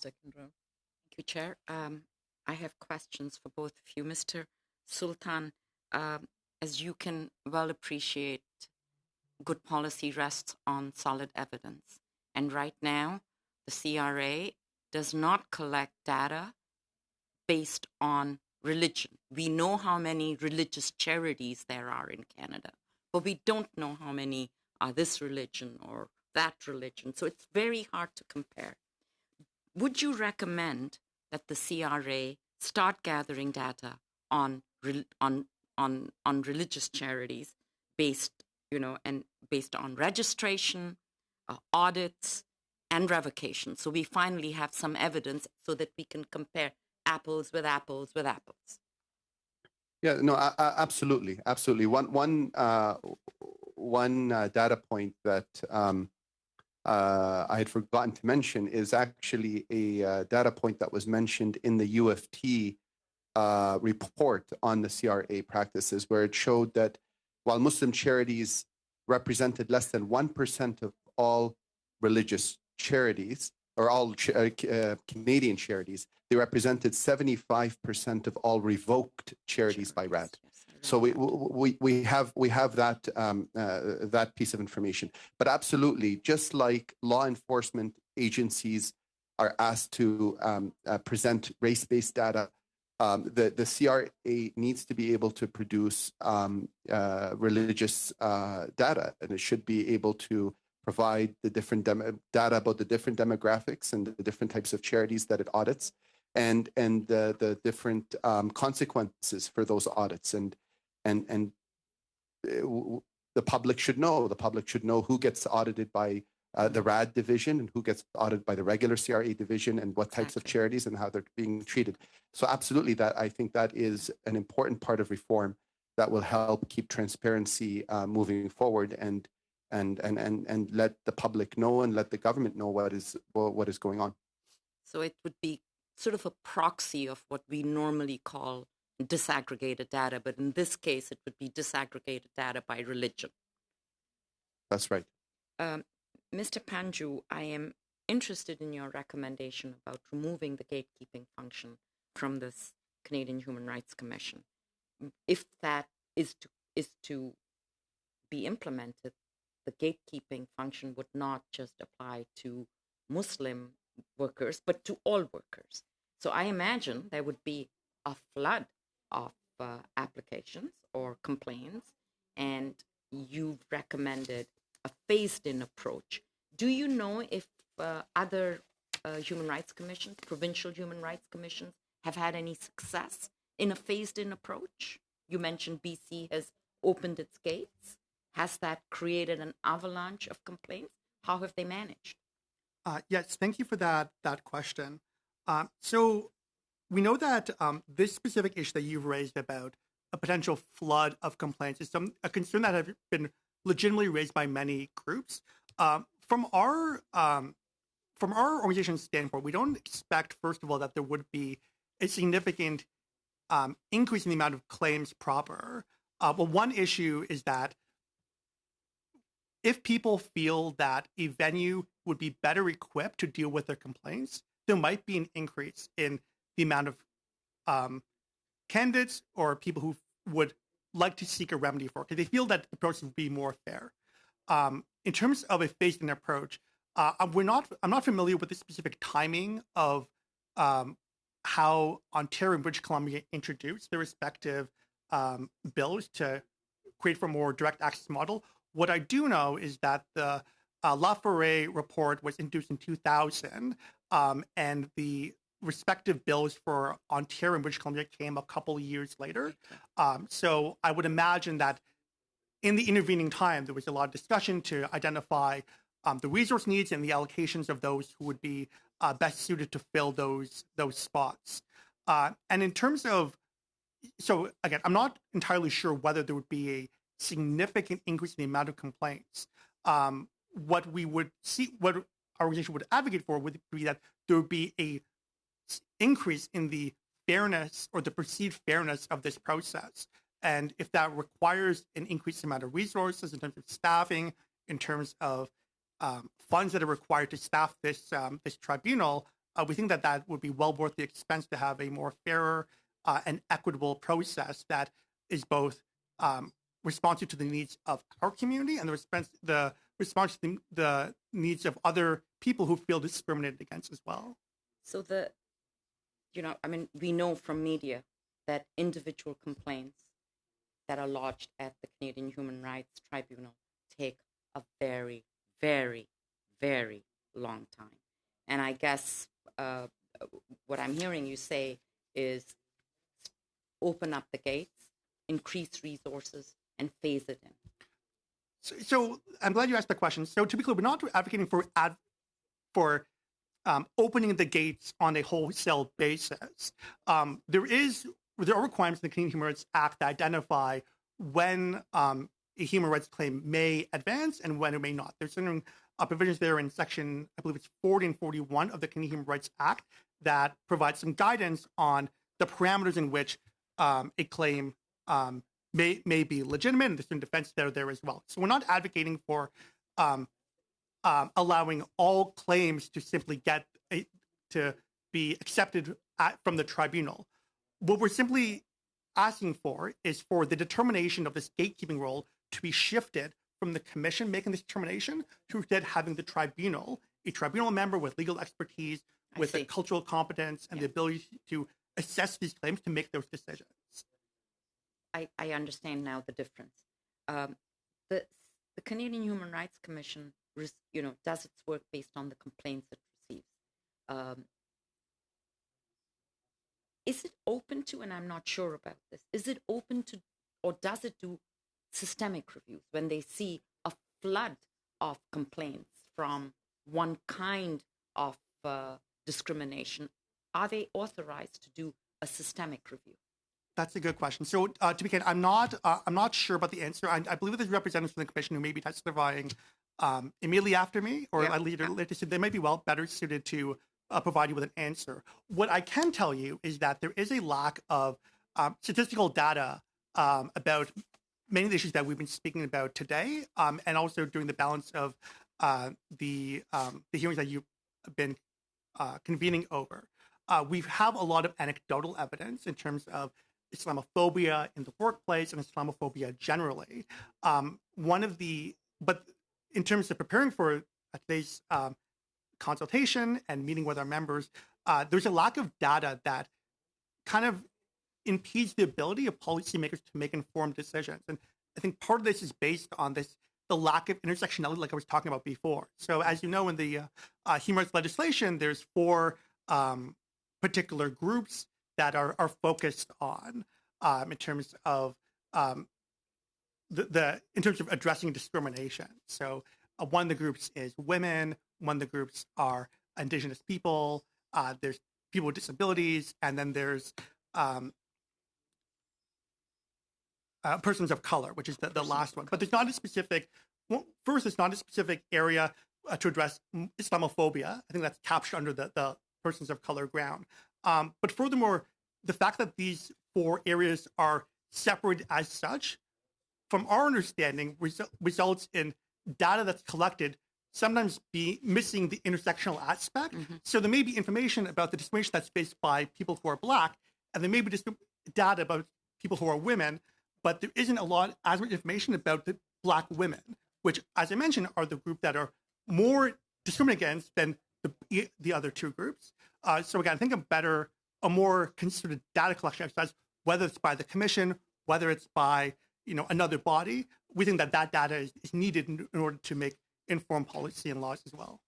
second row. Thank you, Chair. I have questions for both of you. Mr. Sultan, as you can well appreciate, good policy rests on solid evidence. And right now, the CRA does not collect data based on religion. We know how many religious charities there are in Canada, but we don't know how many are this religion or that religion. So it's very hard to compare. Would you recommend that the CRA start gathering data on religious charities based on registration, audits, and revocation? So we finally have some evidence so that we can compare apples with apples with apples. Yeah, no, absolutely. One data point that I had forgotten to mention is actually a data point that was mentioned in the UFT report on the CRA practices, where it showed that while Muslim charities represented less than 1% of all religious charities, or all Canadian charities, they represented 75% of all revoked charities by RAD. So we have that that piece of information. But absolutely, just like law enforcement agencies are asked to present race-based data, the CRA needs to be able to produce religious data, and it should be able to provide the different data about the different demographics and the different types of charities that it audits, and the different consequences for those audits. And the public should know. The public should know who gets audited by the RAD division and who gets audited by the regular CRA division, and what types of charities and how they're being treated. So absolutely, that I think that is an important part of reform that will help keep transparency moving forward, and let the public know and let the government know what is going on. So it would be sort of a proxy of what we normally call disaggregated data, but in this case, it would be disaggregated data by religion. That's right. Mr. Panju, I am interested in your recommendation about removing the gatekeeping function from this Canadian Human Rights Commission. If that is to be implemented, the gatekeeping function would not just apply to Muslim workers, but to all workers. So I imagine there would be a flood of applications or complaints, and you've recommended a phased-in approach. Do you know if other human rights commissions, provincial human rights commissions, have had any success in a phased-in approach? You mentioned BC has opened its gates. Has that created an avalanche of complaints? How have they managed? Yes, thank you for that question. So we know that this specific issue that you've raised about a potential flood of complaints is a concern that has been legitimately raised by many groups. From our organization's standpoint, we don't expect, first of all, that there would be a significant increase in the amount of claims proper. Well, one issue is that if people feel that a venue would be better equipped to deal with their complaints, there might be an increase in the amount of candidates or people who would like to seek a remedy for it, because they feel that the process would be more fair. In terms of a phased-in approach, I'm not familiar with the specific timing of how Ontario and British Columbia introduced their respective bills to create for a more direct access model. What I do know is that the Laforêt report was introduced in 2000, and the respective bills for Ontario and British Columbia came a couple of years later. So I would imagine that in the intervening time, there was a lot of discussion to identify the resource needs and the allocations of those who would be best suited to fill those spots. And in terms of, so again, I'm not entirely sure whether there would be a significant increase in the amount of complaints. What we would see, what our organization would advocate for would be that there would be a increase in the fairness or the perceived fairness of this process. And if that requires an increased amount of resources in terms of staffing, in terms of funds that are required to staff this tribunal, we think that that would be well worth the expense to have a more fairer and equitable process that is both responsive to the needs of our community and the response to the needs of other people who feel discriminated against as well. So we know from media that individual complaints that are lodged at the Canadian Human Rights Tribunal take a very, very, very long time. And I guess what I'm hearing you say is open up the gates, increase resources, and phase it in. So I'm glad you asked the question. So to be clear, we're not advocating for opening the gates on a wholesale basis. There are requirements in the Canadian Human Rights Act that identify when a human rights claim may advance and when it may not. There's certain provisions there in section, I believe it's 40 and 41 of the Canadian Human Rights Act that provide some guidance on the parameters in which a claim may be legitimate, and there's some defense there as well. So we're not advocating for allowing all claims to simply to be accepted from the tribunal. What we're simply asking for is for the determination of this gatekeeping role to be shifted from the commission making this determination to instead having the tribunal, a tribunal member with legal expertise, with the cultural competence and the ability to assess these claims to make those decisions. I understand now the difference. The Canadian Human Rights Commission, does its work based on the complaints it receives. Is it open to, and I'm not sure about this, is it open to, or does it do systemic reviews when they see a flood of complaints from one kind of discrimination? Are they authorized to do a systemic review? That's a good question. So to be clear, I'm not sure about the answer. I believe there's representatives from the commission who may be testifying immediately after me, or later. They might be better suited to provide you with an answer. What I can tell you is that there is a lack of statistical data about many of the issues that we've been speaking about today, and also during the balance of the hearings that you've been convening over. We have a lot of anecdotal evidence in terms of Islamophobia in the workplace and Islamophobia generally. But in terms of preparing for today's consultation and meeting with our members, there's a lack of data that kind of impedes the ability of policymakers to make informed decisions. And I think part of this is based on the lack of intersectionality, like I was talking about before. So as you know, in the human rights legislation, there's 4 particular groups that are focused on in terms of in terms of addressing discrimination. So one of the groups is women, one of the groups are Indigenous people, there's people with disabilities, and then there's persons of color, which is the last one. But there's not a specific, first, it's not a specific area to address Islamophobia. I think that's captured under the persons of color ground. But furthermore, the fact that these 4 areas are separated as such, from our understanding, results in data that's collected sometimes be missing the intersectional aspect. Mm-hmm. So there may be information about the discrimination that's faced by people who are Black, and there may be data about people who are women, but there isn't as much information about the Black women, which, as I mentioned, are the group that are more discriminated against than the other 2 groups. So again, I think a more considered data collection exercise, whether it's by the commission, whether it's by another body, we think that data is needed in order to make informed policy and laws as well.